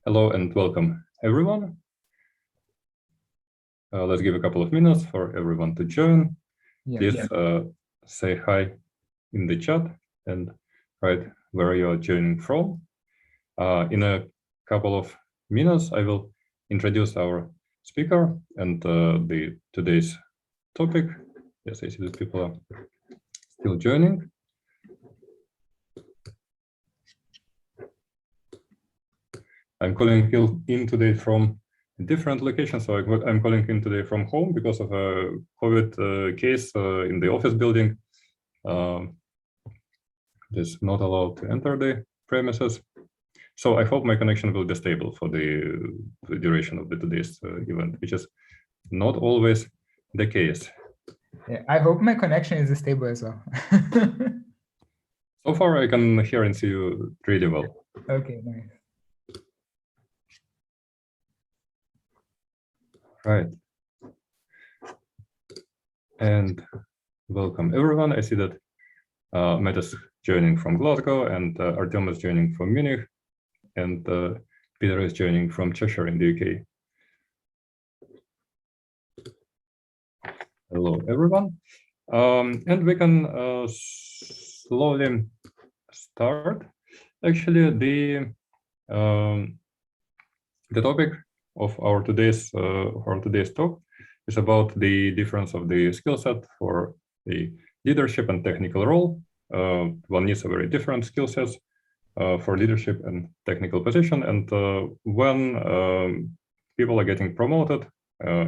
Hello and welcome, everyone. Let's give a couple of minutes for everyone to join. Please say hi in the chat and write where you are joining from. In a couple of minutes, I will introduce our speaker and today's topic. Yes, I see that people are still joining. I'm calling in today from a different location, so I'm calling in today from home because of a COVID case in the office building. It's not allowed to enter the premises. So I hope my connection will be stable for the duration of today's event, which is not always the case. Yeah, I hope my connection is stable as well. So far, I can hear and see you really well. Okay, nice. Right. And welcome, everyone. I see that Matt is joining from Glasgow, and Artem is joining from Munich, and Peter is joining from Cheshire in the UK. Hello, everyone. And we can slowly start. Actually, the topic of our today's talk is about the difference of the skill set for the leadership and technical role. One needs a very different skill sets for leadership and technical position. And when people are getting promoted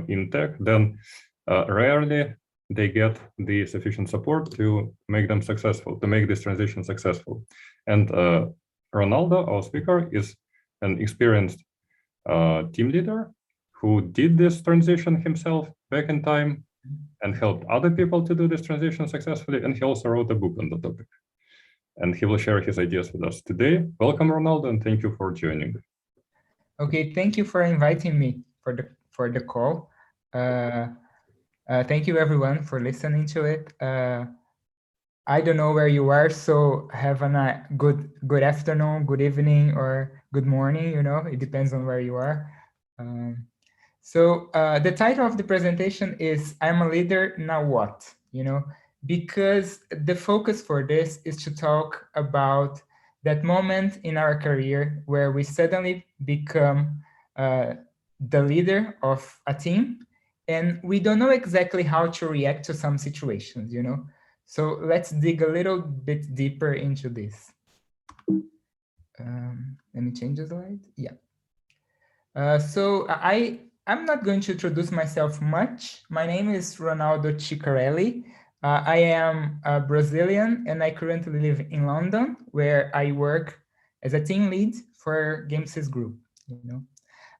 in tech, then rarely they get the sufficient support to make them successful, to make this transition successful. And Ronaldo, our speaker, is an experienced team leader who did this transition himself back in time and helped other people to do this transition successfully. And he also wrote a book on the topic. And he will share his ideas with us today. Welcome, Ronaldo, and thank you for joining. Okay, thank you for inviting me for the call. Thank you, everyone, for listening to it. I don't know where you are, so have a good afternoon, good evening, or good morning. You know, it depends on where you are. So the title of the presentation is "I'm a leader, now what?" You know, because the focus for this is to talk about that moment in our career where we suddenly become the leader of a team, and we don't know exactly how to react to some situations. You know. So let's dig a little bit deeper into this. Let me change the slide. Yeah. So I'm not going to introduce myself much. My name is Ronaldo Chicareli. I am a Brazilian and I currently live in London, where I work as a team lead for GameSys Group.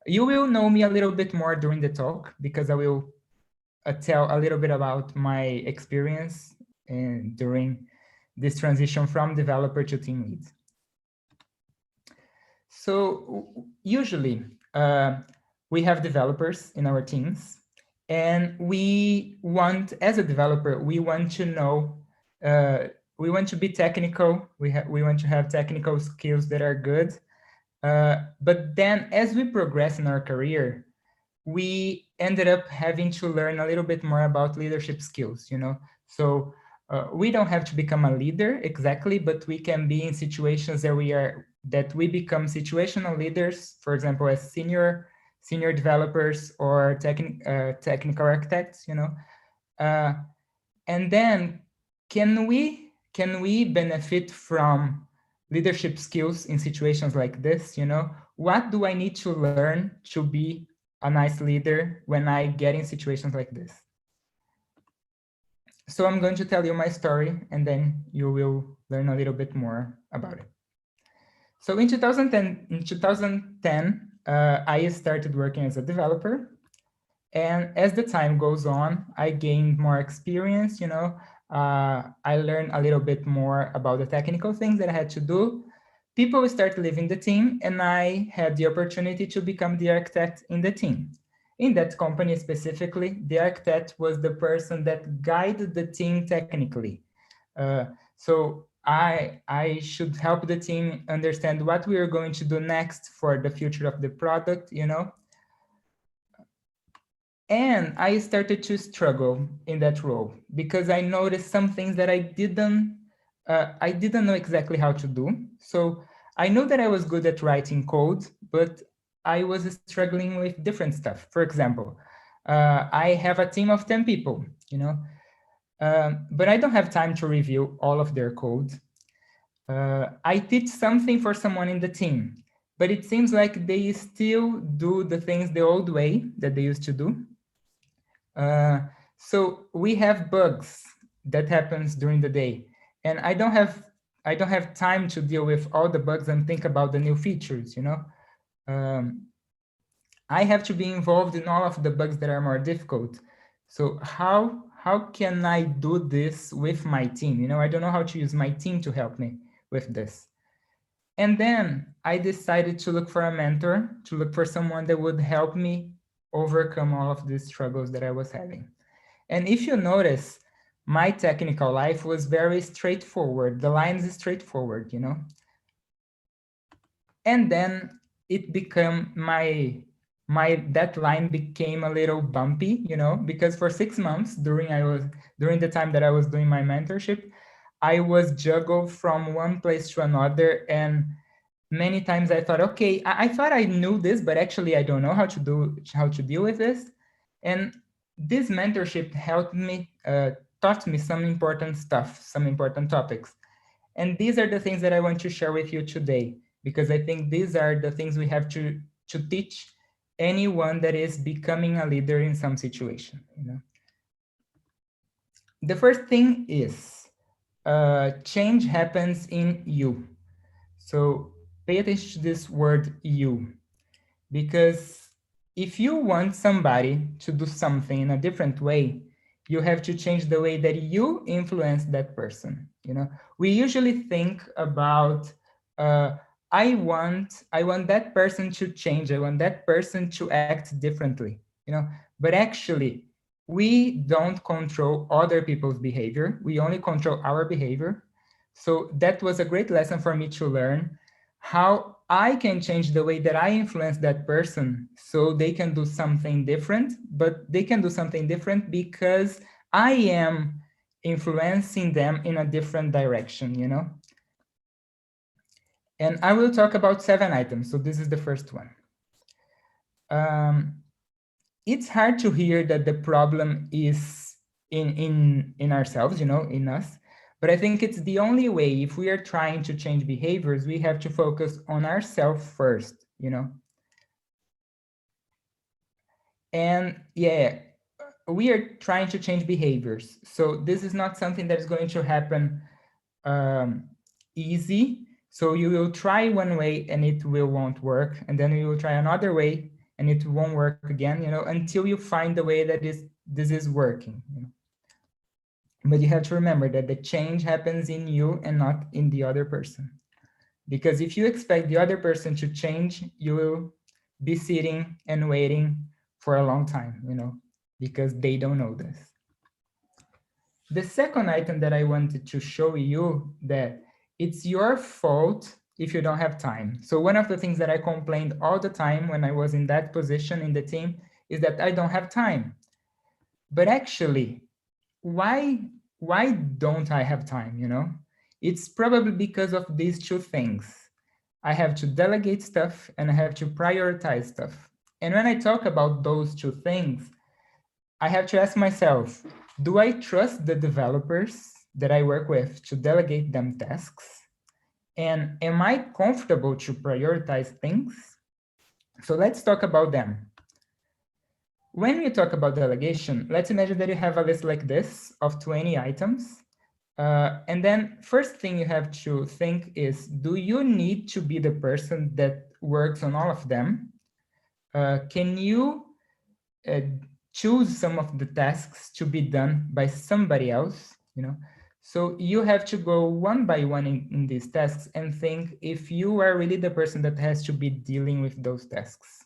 You will know me a little bit more during the talk because I will tell a little bit about my experience during this transition from developer to team lead. So usually we have developers in our teams, and we want, as a developer, we want to know, we want to be technical. We want to have technical skills that are good. But then as we progress in our career, we ended up having to learn a little bit more about leadership skills, you know? So we don't have to become a leader exactly, but we can be in situations that we become situational leaders, for example, as senior developers or technical architects, you know? And then can we benefit from leadership skills in situations like this, you know? What do I need to learn to be a nice leader when I get in situations like this? So I'm going to tell you my story, and then you will learn a little bit more about it. So in 2010, I started working as a developer. And as the time goes on, I gained more experience, you know. I learned a little bit more about the technical things that I had to do. People started leaving the team, and I had the opportunity to become the architect in the team. In that company specifically, the architect was the person that guided the team technically. So I should help the team understand what we are going to do next for the future of the product, you know. And I started to struggle in that role because I noticed some things that I didn't know exactly how to do. So I knew that I was good at writing code, but I was struggling with different stuff. For example, I have a team of 10 people, you know, but I don't have time to review all of their code. I teach something for someone in the team, but it seems like they still do the things the old way that they used to do. So we have bugs that happens during the day, and I don't have time to deal with all the bugs and think about the new features. You know, um, I have to be involved in all of the bugs that are more difficult. So how can I do this with my team? You know, I don't know how to use my team to help me with this. And then I decided to look for a mentor, to look for someone that would help me overcome all of these struggles that I was having. And if you notice, my technical life was very straightforward. The lines is straightforward, you know. And then it became my that line became a little bumpy, you know, because for 6 months during the time that I was doing my mentorship, I was juggled from one place to another, and many times I thought, okay, I thought I knew this, but actually I don't know how to deal with this. And this mentorship helped me, taught me some important stuff, some important topics. And these are the things that I want to share with you today, because I think these are the things we have to teach anyone that is becoming a leader in some situation. You know, the first thing is change happens in you. So pay attention to this word "you." Because if you want somebody to do something in a different way, you have to change the way that you influence that person. You know, we usually think about, uh, I want that person to change. I want that person to act differently. You know, but actually, we don't control other people's behavior. We only control our behavior. So that was a great lesson for me to learn how I can change the way that I influence that person so they can do something different, but they can do something different because I am influencing them in a different direction, you know? And I will talk about 7 items. So this is the first one. Um, it's hard to hear that the problem is in ourselves, you know, in us. But I think it's the only way. If we are trying to change behaviors, we have to focus on ourselves first, you know. And yeah, we are trying to change behaviors. So this is not something that is going to happen easy. So you will try one way and it won't work, and then you will try another way and it won't work again, you know, until you find the way that this is working. You know? But you have to remember that the change happens in you and not in the other person. Because if you expect the other person to change, you will be sitting and waiting for a long time, you know, because they don't know this. The second item that I wanted to show you that it's your fault if you don't have time. So one of the things that I complained all the time when I was in that position in the team is that I don't have time. But actually, why why don't I have time, you know? It's probably because of these two things. I have to delegate stuff and I have to prioritize stuff. And when I talk about those two things, I have to ask myself, do I trust the developers that I work with to delegate them tasks? And am I comfortable to prioritize things? So let's talk about them. When we talk about delegation, let's imagine that you have a list like this of 20 items. And then first thing you have to think is, do you need to be the person that works on all of them? Can you uh, choose some of the tasks to be done by somebody else, you know? So you have to go one by one in these tasks and think if you are really the person that has to be dealing with those tasks.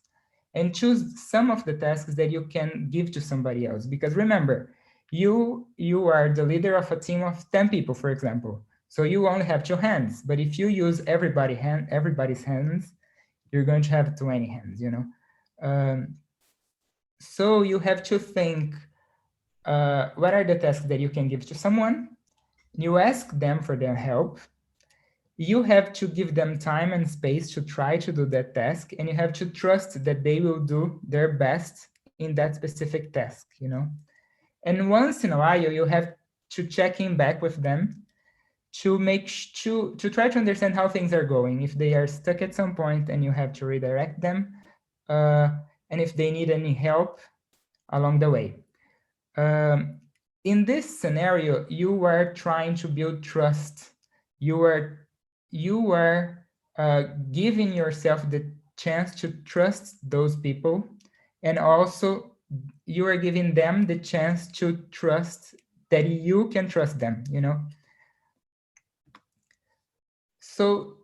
And choose some of the tasks that you can give to somebody else. Because remember, you are the leader of a team of 10 people, for example. So you only have 2 hands, but if you use everybody's hands, you're going to have 20 hands, you know. So you have to think, what are the tasks that you can give to someone? You ask them for their help. You have to give them time and space to try to do that task, and you have to trust that they will do their best in that specific task, you know. And once in a while, you have to check in back with them to to try to understand how things are going. If they are stuck at some point and you have to redirect them, and if they need any help along the way. In this scenario, you are trying to build trust. You are giving yourself the chance to trust those people, and also you are giving them the chance to trust that you can trust them, you know. So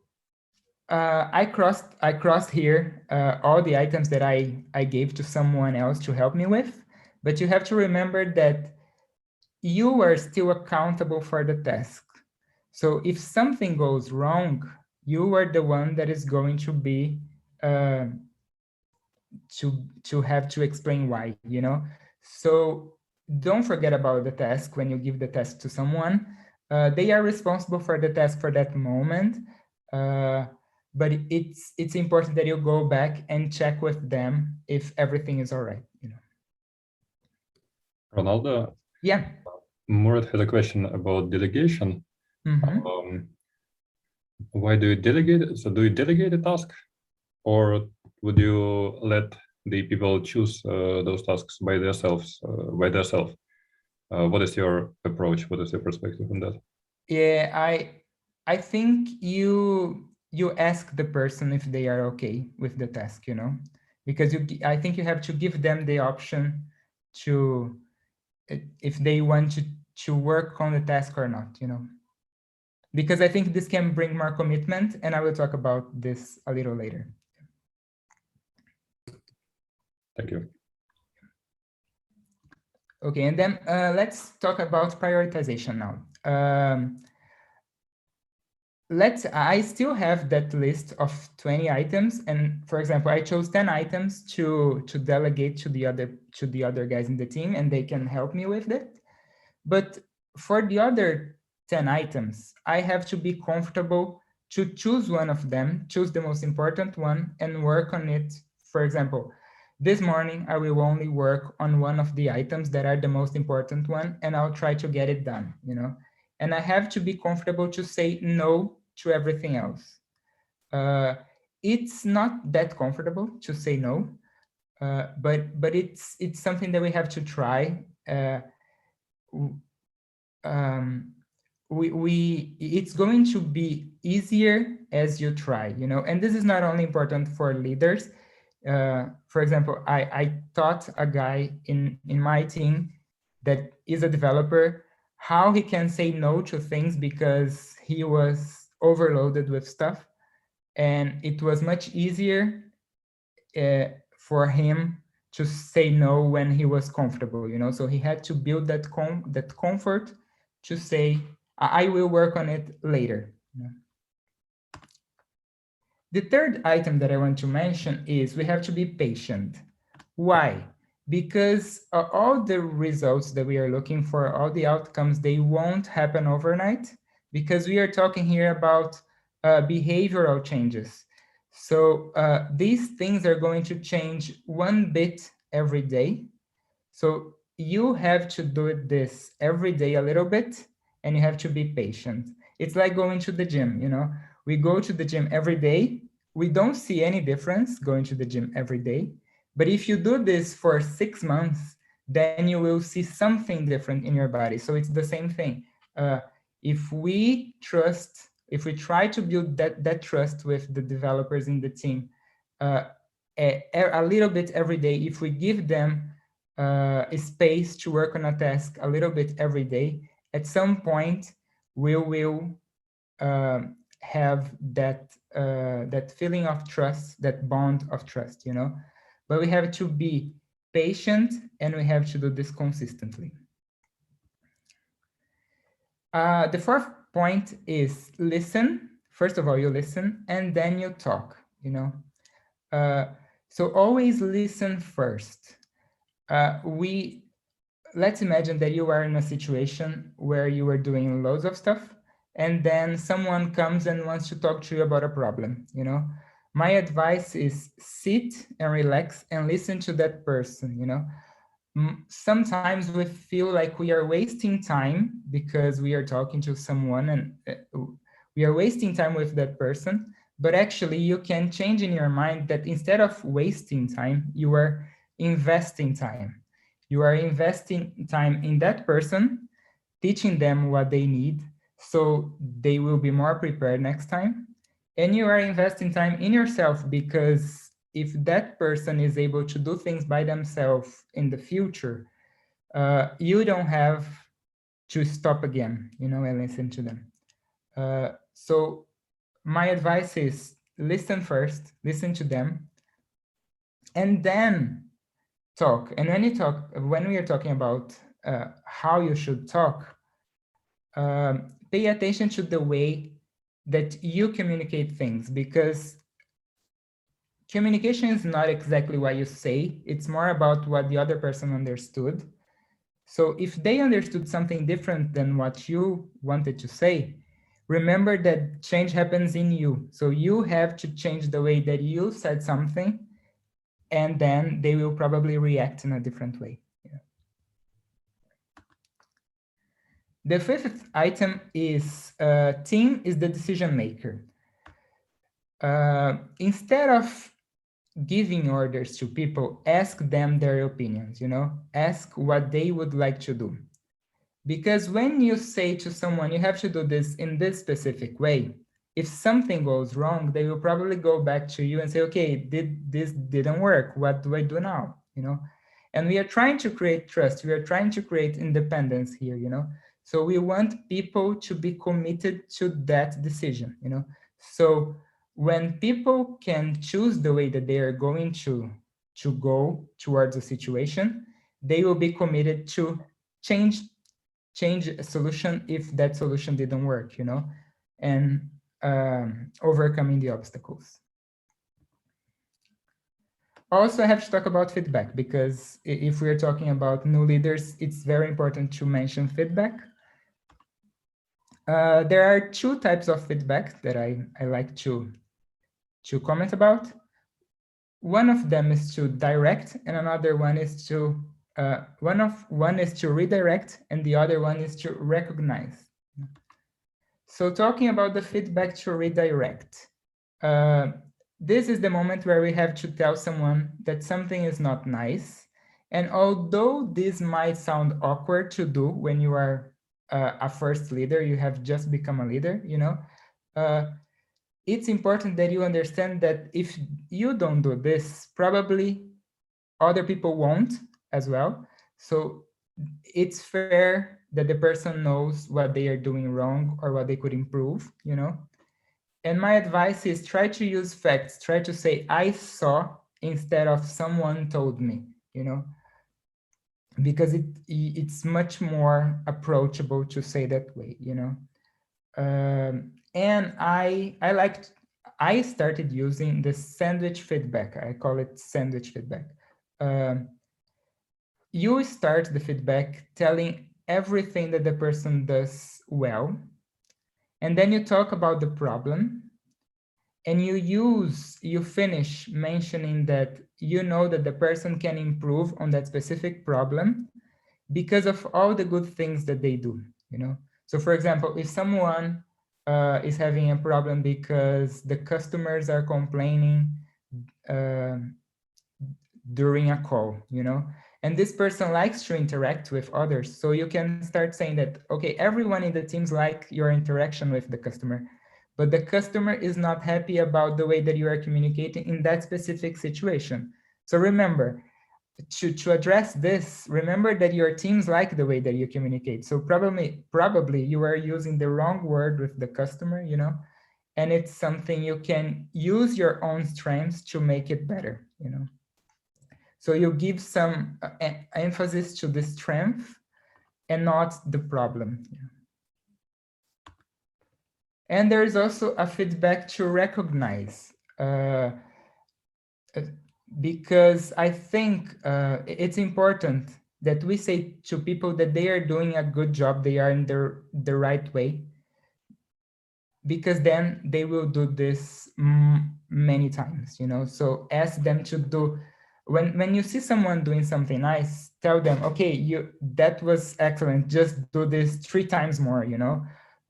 I crossed here all the items that I gave to someone else to help me with, but you have to remember that you are still accountable for the task. So if something goes wrong, you are the one that is going to be uh, to have to explain why, you know. So don't forget about the task when you give the task to someone. They are responsible for the task for that moment, uh, but it's important that you go back and check with them if everything is all right, you know. Ronaldo, Yeah. Murat had a question about delegation. Why do you delegate? So do you delegate a task, or would you let the people choose those tasks by themselves? What is your approach? What is your perspective on that? Yeah, I think you ask the person if they are okay with the task, you know, because I think you have to give them the option to if they want to work on the task or not, you know, because I think this can bring more commitment, and I will talk about this a little later. Thank you. Okay, and then let's talk about prioritization now. I still have that list of 20 items, and for example, I chose 10 items to delegate to the other guys in the team, and they can help me with it. But for the other 10 items, I have to be comfortable to choose one of them, choose the most important one, and work on it. For example, this morning I will only work on one of the items that are the most important one, and I'll try to get it done, you know. And I have to be comfortable to say no to everything else. It's not that comfortable to say no, but it's something that we have to try. It's going to be easier as you try, you know. And this is not only important for leaders. For example, I taught a guy in my team that is a developer how he can say no to things because he was overloaded with stuff, and it was much easier for him to say no when he was comfortable, you know. So he had to build that comfort to say, I will work on it later. You know? The third item that I want to mention is we have to be patient. Why? Because all the results that we are looking for, all the outcomes, they won't happen overnight, because we are talking here about behavioral changes. So these things are going to change one bit every day. So you have to do this every day a little bit, and you have to be patient. It's like going to the gym, you know. We go to the gym every day. We don't see any difference going to the gym every day. But if you do this for 6 months, then you will see something different in your body. So it's the same thing. If we try to build that trust with the developers in the team a little bit every day, if we give them space to work on a task a little bit every day, at some point we will have that feeling of trust, that bond of trust, you know. But we have to be patient, and we have to do this consistently. The fourth point is listen. First of all, you listen and then you talk, you know. So always listen first. Let's imagine that you are in a situation where you are doing loads of stuff and then someone comes and wants to talk to you about a problem, you know. My advice is sit and relax and listen to that person, you know. Sometimes we feel like we are wasting time because we are talking to someone and we are wasting time with that person, but actually you can change in your mind that instead of wasting time, you are investing time. You are investing time in that person, teaching them what they need so they will be more prepared next time. And you are investing time in yourself because if that person is able to do things by themselves in the future, you don't have to stop again, you know, and listen to them. So my advice is listen first, listen to them, and then talk. And when we are talking about how you should talk, pay attention to the way that you communicate things, because communication is not exactly what you say. It's more about what the other person understood. So if they understood something different than what you wanted to say, remember that change happens in you. So you have to change the way that you said something, and then they will probably react in a different way. Yeah. The fifth item is team is the decision maker. Instead of giving orders to people, ask them their opinions, you know, ask what they would like to do. Because when you say to someone, you have to do this in this specific way, if something goes wrong, they will probably go back to you and say, okay, this didn't work. What do I do now? You know, and we are trying to create trust. We are trying to create independence here, you know. So we want people to be committed to that decision, you know. So when people can choose the way that they are going to go towards a situation, they will be committed to change a solution if that solution didn't work, you know, and overcoming the obstacles. Also, I have to talk about feedback, because if we're talking about new leaders, it's very important to mention feedback. There are two types of feedback that I like to comment about. One of them is to direct, and another one is to one is to redirect, and the other one is to recognize. So talking about the feedback to redirect, this is the moment where we have to tell someone that something is not nice. And although this might sound awkward to do when you are a first leader, you have just become a leader, you know, it's important that you understand that if you don't do this, probably other people won't as well. So it's fair that the person knows what they are doing wrong or what they could improve, you know. And my advice is try to use facts. Try to say, I saw instead of someone told me, you know, because it's much more approachable to say that way, you know. And I started using the sandwich feedback. I call it sandwich feedback. You start the feedback telling everything that the person does well, and then you talk about the problem, and you finish mentioning that you know that the person can improve on that specific problem because of all the good things that they do, you know. So for example, if someone is having a problem because the customers are complaining during a call, you know, and this person likes to interact with others, so you can start saying that, okay, everyone in the teams like your interaction with the customer, but the customer is not happy about the way that you are communicating in that specific situation. So remember, to address this, remember that your teams like the way that you communicate. So probably you are using the wrong word with the customer, you know, and it's something you can use your own strengths to make it better, you know. So you give some emphasis to the strength and not the problem. And there is also a feedback to recognize, because I think it's important that we say to people that they are doing a good job, they are in the right way, because then they will do this many times, you know. So ask them to do, when you see someone doing something nice, tell them, okay, that was excellent, just do this 3 times more, you know.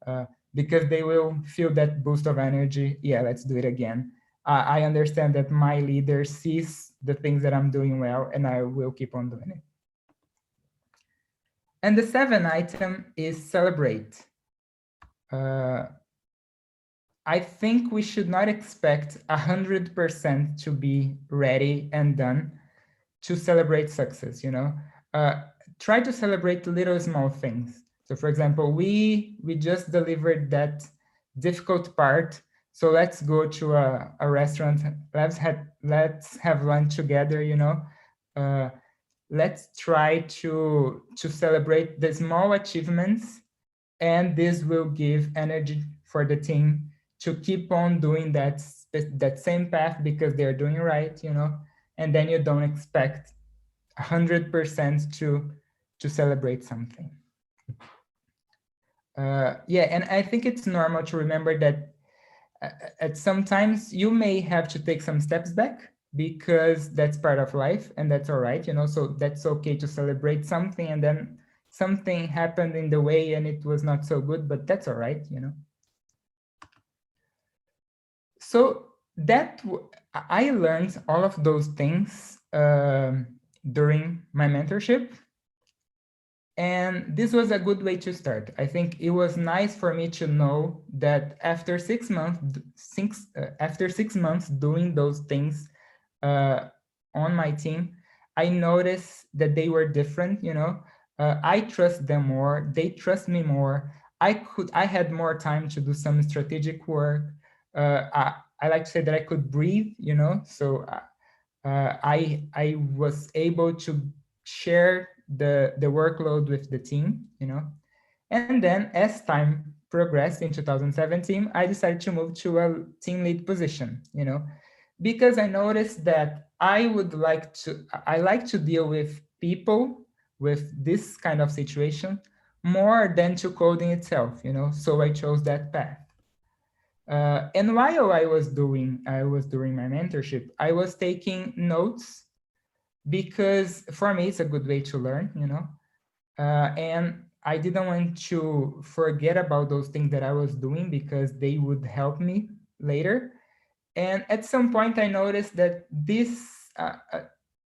uh, because they will feel that boost of energy. Yeah, let's do it again. I understand that my leader sees the things that I'm doing well, and I will keep on doing it. And the 7th item is celebrate. uh, I think we should not expect 100% to be ready and done to celebrate success, you know. Uh, Try to celebrate little small things. So for example, we just delivered that difficult part. So let's go to a restaurant. Let's have lunch together, you know. Uh, let's try to celebrate the small achievements, and this will give energy for the team to keep on doing that same path, because they're doing right, you know. And then you don't expect 100% to celebrate something. Yeah, and I think it's normal to remember that at sometimes you may have to take some steps back, because that's part of life, and that's all right, you know. So that's okay to celebrate something, and then something happened in the way and it was not so good, but that's all right, you know. So I learned all of those things during my mentorship, and this was a good way to start. I think it was nice for me to know that after 6 months, after 6 months doing those things uh, on my team, I noticed that they were different. You know, I trust them more. They trust me more. I had more time to do some strategic work. I like to say that I could breathe. You know, so I was able to share the workload with the team, you know. And then as time progressed in 2017, I decided to move to a team lead position, you know, because I noticed that I like to deal with people with this kind of situation more than to coding itself, you know. So I chose that path. And while I was doing my mentorship, I was taking notes, because for me it's a good way to learn, you know. And I didn't want to forget about those things that I was doing, because they would help me later. And at some point, I noticed that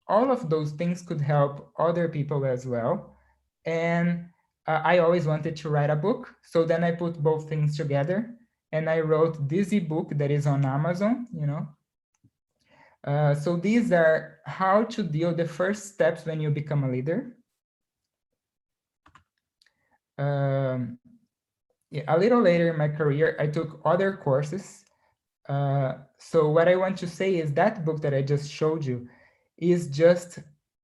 all of those things could help other people as well. And I always wanted to write a book. So then I put both things together, and I wrote this ebook that is on Amazon, you know. So these are how to deal the first steps when you become a leader. Um, yeah, a little later in my career, I took other courses. So what I want to say is that book that I just showed you is just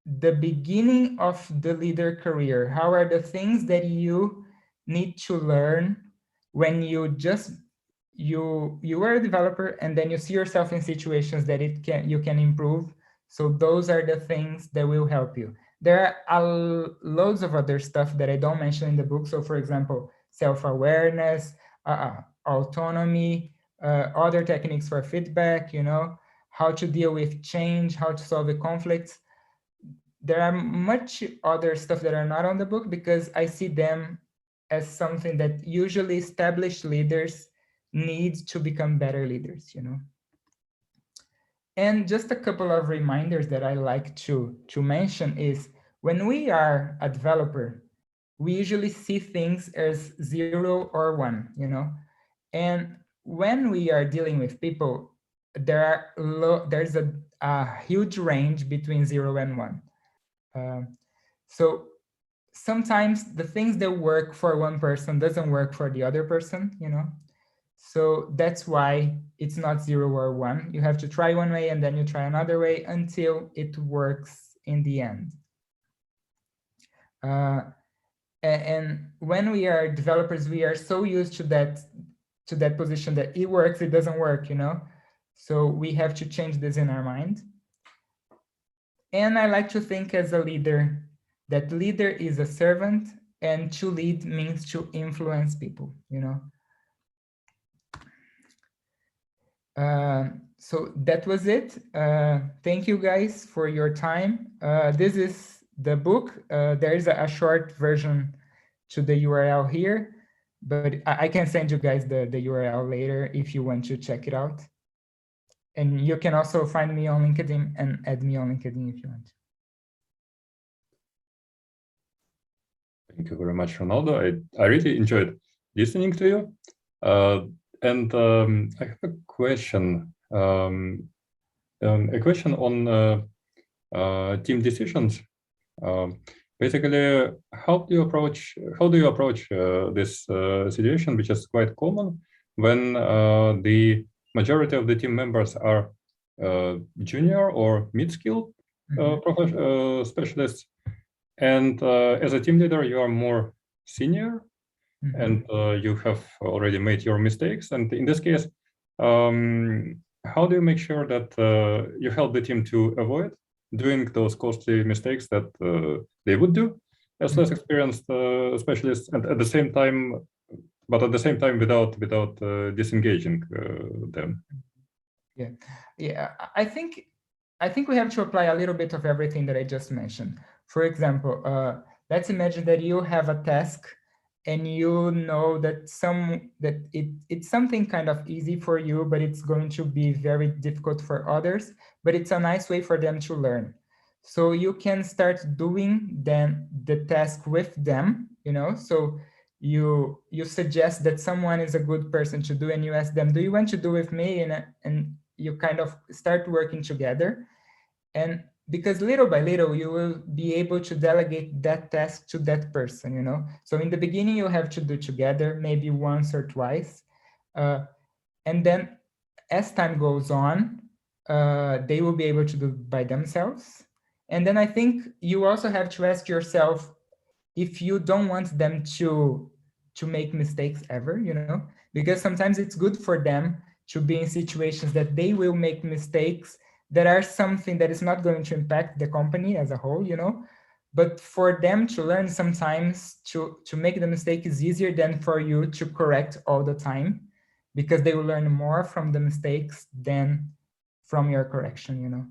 the beginning of the leader career. How are the things that you need to learn when you are a developer, and then you see yourself in situations that you can improve. So those are the things that will help you. There are loads of other stuff that I don't mention in the book. So for example, self-awareness, autonomy, other techniques for feedback, you know, how to deal with change, how to solve the conflicts. There are much other stuff that are not on the book, because I see them as something that usually established leaders need to become better leaders, you know. And just a couple of reminders that I like to mention is, when we are a developer, we usually see things as 0 or 1, you know. And when we are dealing with people, there's a huge range between 0 and 1. So sometimes the things that work for one person doesn't work for the other person, you know. So that's why it's not 0 or 1. You have to try one way, and then you try another way until it works in the end. And when we are developers, we are so used to to that position that it works, it doesn't work, you know? So we have to change this in our mind. And I like to think as a leader, that leader is a servant, and to lead means to influence people, you know? So that was it. Thank you guys for your time. This is the book. There is a short version to the URL here, but I can send you guys the URL later if you want to check it out. And you can also find me on LinkedIn and add me on LinkedIn if you want. Thank you very much, Ronaldo. I really enjoyed listening to you. And I have a question. A question on team decisions. Basically, how do you approach this situation, which is quite common when the majority of the team members are junior or mid-skilled specialists, and as a team leader, you are more senior, and you have already made your mistakes. And in this case, how do you make sure that you help the team to avoid doing those costly mistakes that they would do as less experienced specialists, and at the same time, without disengaging them? Yeah. I think we have to apply a little bit of everything that I just mentioned. For example, let's imagine that you have a task and you know that it's something kind of easy for you, but it's going to be very difficult for others, but it's a nice way for them to learn. So you can start doing then the task with them, you know? So you suggest that someone is a good person to do, and you ask them, do you want to do with me? And you kind of start working together. And because little by little, you will be able to delegate that task to that person, you know? So in the beginning, you have to do together, maybe once or twice. And then as time goes on, they will be able to do it by themselves. And then I think you also have to ask yourself if you don't want them to make mistakes ever, you know? Because sometimes it's good for them to be in situations that they will make mistakes that are something that is not going to impact the company as a whole, you know? But for them to learn sometimes to make the mistake is easier than for you to correct all the time, because they will learn more from the mistakes than from your correction, you know?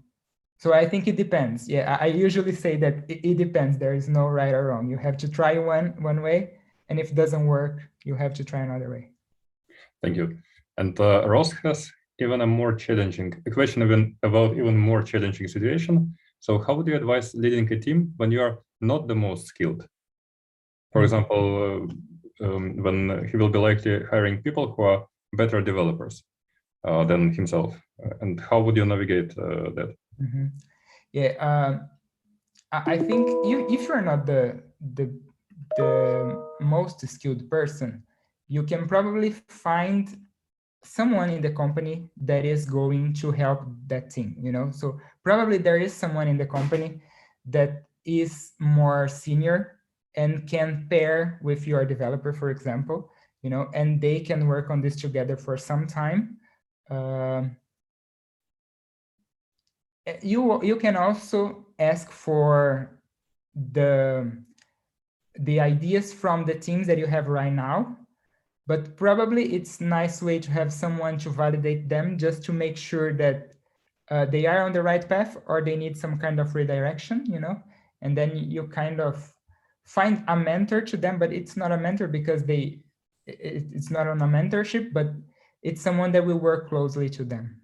So I think it depends. Yeah, I usually say that it depends. There is no right or wrong. You have to try one way, and if it doesn't work, you have to try another way. Thank you. And Ross has even a more challenging question, about even more challenging situation. So how would you advise leading a team when you are not the most skilled? For example, when he will be likely hiring people who are better developers than himself, and how would you navigate that? Yeah, I think if you're not the most skilled person, you can probably find someone in the company that is going to help that team, you know? So probably there is someone in the company that is more senior and can pair with your developer, for example, you know, and they can work on this together for some time. You can also ask for the ideas from the teams that you have right now, but probably it's a nice way to have someone to validate them, just to make sure that they are on the right path, or they need some kind of redirection, you know? And then you kind of find a mentor to them, but it's not a mentor because it's not on a mentorship, but it's someone that will work closely to them.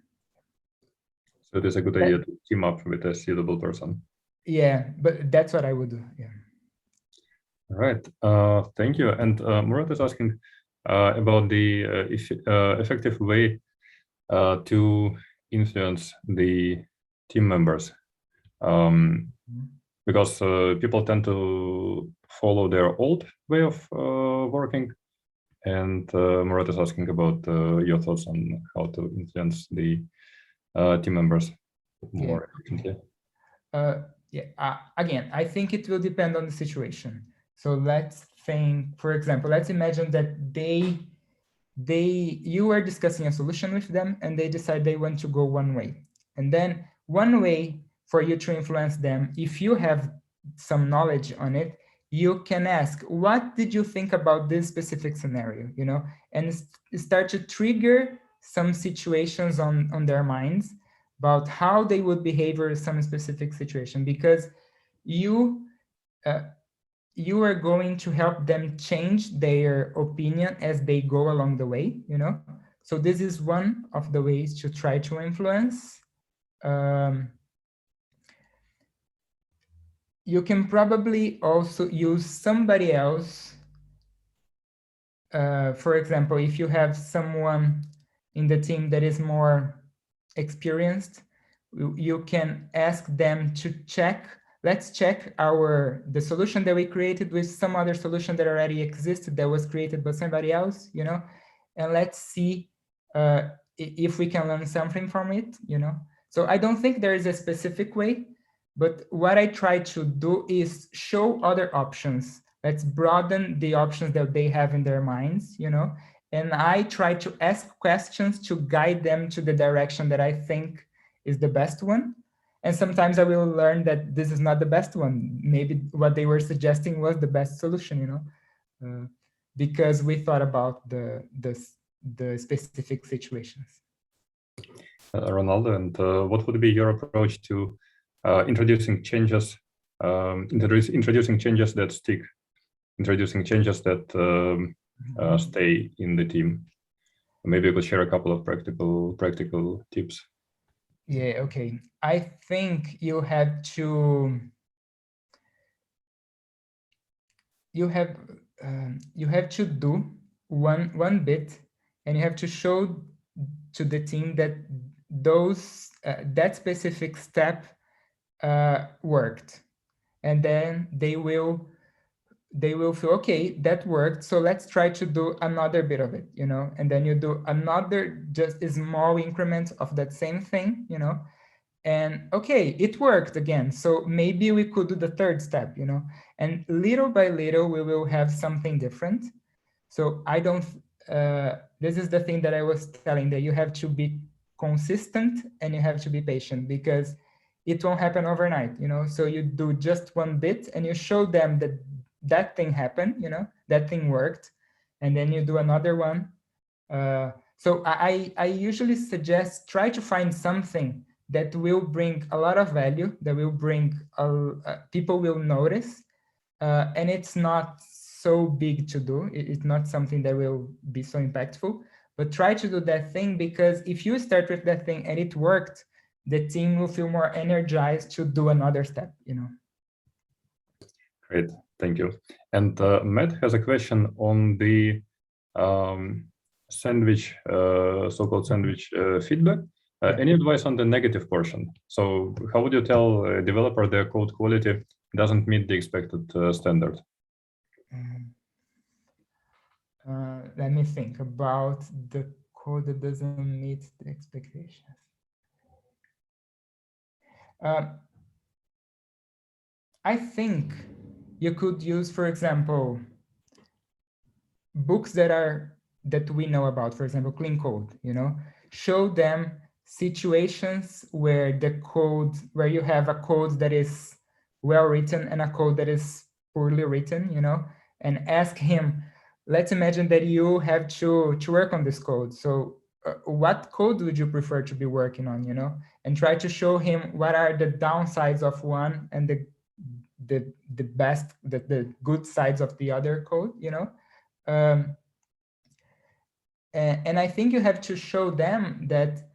So it is a good idea to team up with a suitable person. Yeah, but that's what I would do. Yeah. All right. Thank you. And Murat is asking about the effective way to influence the team members, because people tend to follow their old way of working. And Murat is asking about your thoughts on how to influence the team members more efficiently. Again, I think it will depend on the situation. So let's think, for example, let's imagine that they you are discussing a solution with them and they decide they want to go one way. And then one way for you to influence them, if you have some knowledge on it, you can ask, what did you think about this specific scenario, and start to trigger some situations on their minds about how they would behave in some specific situation, because you uh, you are going to help them change their opinion as they go along the way, So this is one of the ways to try to influence. You can probably also use somebody else. For example, if you have someone in the team that is more experienced, you can ask them to check. Let's check the solution that we created with some other solution that already existed that was created by somebody else, and let's see if we can learn something from it, So I don't think there is a specific way, but what I try to do is show other options. Let's broaden the options that they have in their minds, and I try to ask questions to guide them to the direction that I think is the best one. And sometimes I will learn that this is not the best one. Maybe what they were suggesting was the best solution, because we thought about the specific situations. Ronaldo, and what would be your approach to introducing changes, introducing changes that stick, introducing changes that stay in the team? Maybe you could share a couple of practical tips. Yeah, okay. I think you have to do one bit, and you have to show to the team that that specific step worked, and then they will feel, okay, that worked, so let's try to do another bit of it, and then you do another just a small increment of that same thing, and okay, it worked again, so maybe we could do the third step, and little by little we will have something different. So I don't this is the thing that I was telling, that you have to be consistent and you have to be patient, because it won't happen overnight, so you do just one bit and you show them that that thing happened, that thing worked, and then you do another one. So I usually suggest, try to find something that will bring a lot of value, that will bring people will notice, and it's not so big to do. It's not something that will be so impactful, but try to do that thing, because if you start with that thing and it worked, the team will feel more energized to do another step, Great, thank you. And Matt has a question on the sandwich, so-called sandwich feedback. Any advice on the negative portion? So how would you tell a developer their code quality doesn't meet the expected standard? Let me think about the code that doesn't meet the expectations. I think you could use, for example, books that we know about, for example, clean code, show them situations where where you have a code that is well written and a code that is poorly written, and ask him, let's imagine that you have to work on this code. So what code would you prefer to be working on, and try to show him what are the downsides of one and the good sides of the other code, and I think you have to show them that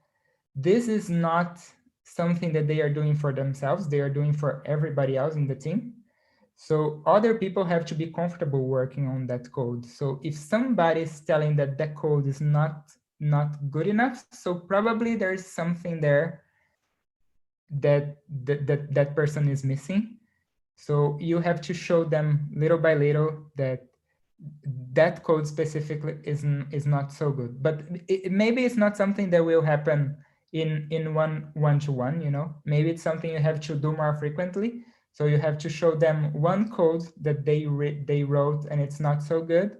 this is not something that they are doing for themselves, they are doing for everybody else in the team. So other people have to be comfortable working on that code. So if somebody is telling that that code is not good enough, so probably there is something there that person is missing. So you have to show them little by little that that code specifically is not so good. But maybe it's not something that will happen in one-to-one, maybe it's something you have to do more frequently. So you have to show them one code that they wrote and it's not so good,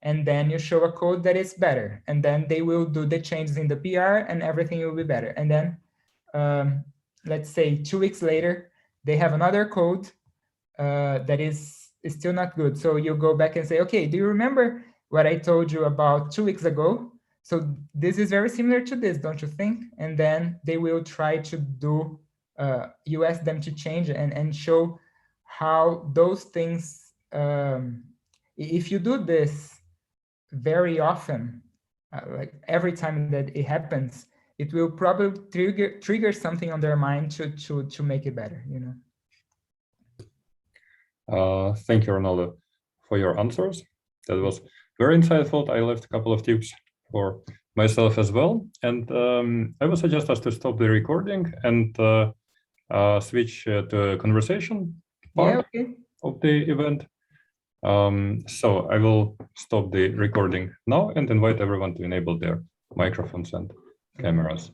and then you show a code that is better, and then they will do the changes in the PR and everything will be better. And then let's say 2 weeks later, they have another code that is still not good. So you go back and say, okay, do you remember what I told you about 2 weeks ago? So this is very similar to this, don't you think? And then they will try to do, you ask them to change and show how those things, if you do this very often, like every time that it happens, it will probably trigger something on their mind to make it better, you know. Thank you, Ronaldo, for your answers. That was very insightful. I left a couple of tips for myself as well. And I would suggest us to stop the recording and switch to a conversation part of the event. So I will stop the recording now and invite everyone to enable their microphones and cameras.